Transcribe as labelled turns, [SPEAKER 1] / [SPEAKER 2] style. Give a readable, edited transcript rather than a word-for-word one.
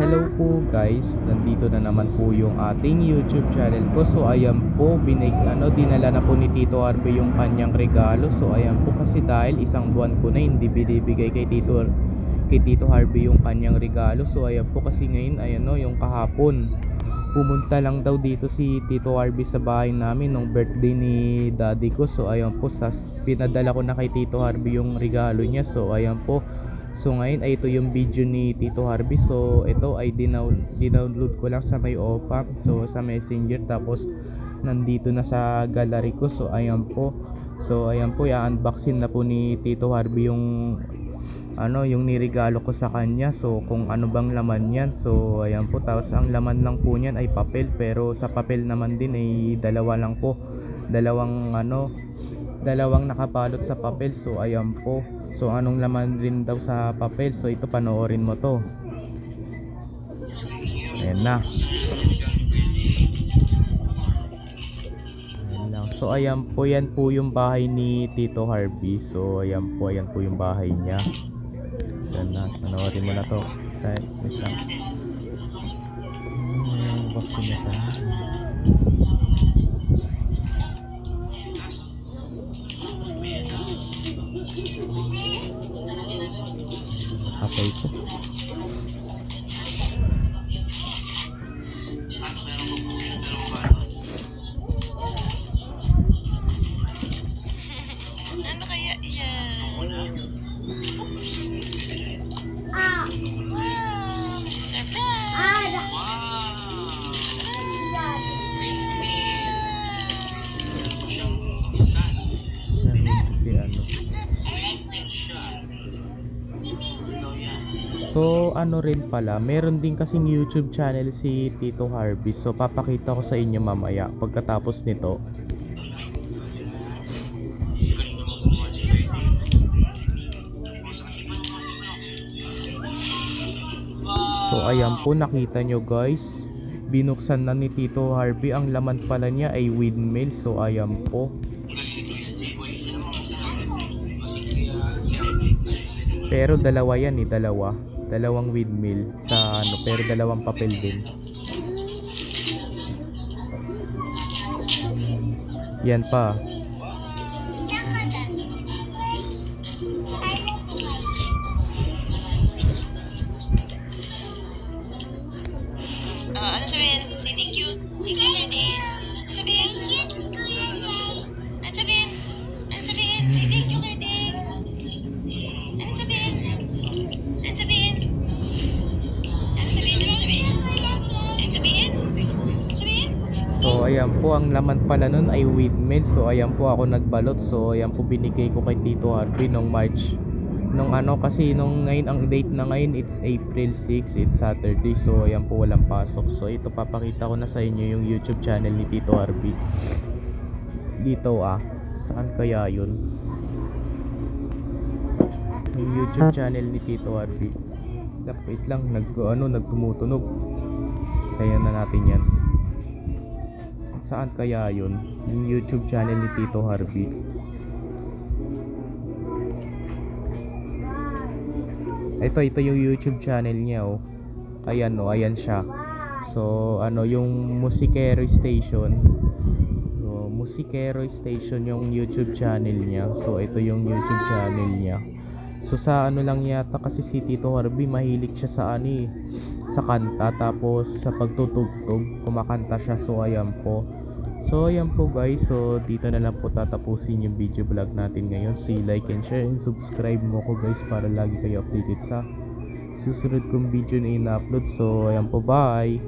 [SPEAKER 1] Hello po guys, nandito na naman po yung ating YouTube channel ko. So ayan po, dinala na po ni Tito Harvey yung kanyang regalo. So ayan po, kasi dahil isang buwan ko na hindi binibigay kay Tito Harvey yung kanyang regalo. So ayan po, kasi ngayon ayan no, yung kahapon pumunta lang daw dito si Tito Harvey sa bahay namin nung birthday ni daddy ko. So ayan po, pinadala ko na kay Tito Harvey yung regalo niya. So ayan po, so ngayon ay ito yung video ni Tito Harvey. So ito ay dinownload ko lang sa may OPAP, so sa Messenger, tapos nandito na sa gallery ko. So ayan po, i-unboxing na po ni Tito Harvey yung yung niregalo ko sa kanya. So kung ano bang laman niyan. So ayan po, tapos ang laman lang po niyan ay papel, pero sa papel naman din ay dalawang nakapalot sa papel. So ayan po, so anong laman rin daw sa papel, so ito panoorin mo to. Ayan na. Ayan lang. So ayan po, yan po yung bahay ni Tito Harvey. So ayan po yung bahay niya. Ayan na, panoorin mo na to. Wait lang. Bakit niya ta? Okay po.
[SPEAKER 2] Ano kaya yan? Wow! Surprise!
[SPEAKER 1] So ano rin pala, meron din kasing YouTube channel si Tito Harvey. So papakita ko sa inyo mamaya pagkatapos nito. So ayan po, nakita nyo guys, binuksan na ni Tito Harvey. Ang laman pala niya ay windmill. So ayan po, pero dalawa yan dalawang windmill sa pero dalawang papel din. Yan pa.
[SPEAKER 2] Ano sabihin? Say thank you. Thank you, Daddy. Ano sabihin? Ano sabihin? Ano sabihin? Say thank you, Daddy. Ano sabihin? Ano sabihin? Ano sabihin? Ano sabihin? Ano sabihin? Sabihin?
[SPEAKER 1] So ayan po, ang laman pala nun ay windmill. So ayan po, ako nagbalot. So ayan po, binigay ko kay Tito Harvey nung March. Kasi ngayon, ang date na ngayon, it's April 6, it's Saturday. So ayan po, walang pasok. So ito, papakita ko na sa inyo yung YouTube channel ni Tito Harvey. Dito saan kaya yun? Yung YouTube channel ni Tito Harvey. Wait lang, nagtumutunog. Kaya na natin yan. Saan kaya yun? Yung YouTube channel ni Tito Harvey. Ito yung YouTube channel niya ayan siya. So yung Musikero Station. So Musikero Station yung YouTube channel niya. So ito yung YouTube channel niya. So sa lang yata, kasi si Tito Harvey mahilig siya sa kanta, tapos sa pagtutugtog kumakanta siya. So ayan po. So ayan po guys, so dito na lang po tatapusin yung video vlog natin ngayon. So like and share and subscribe mo ko guys, para lagi kayo updated sa susunod kong video na in-upload. So ayan po, bye.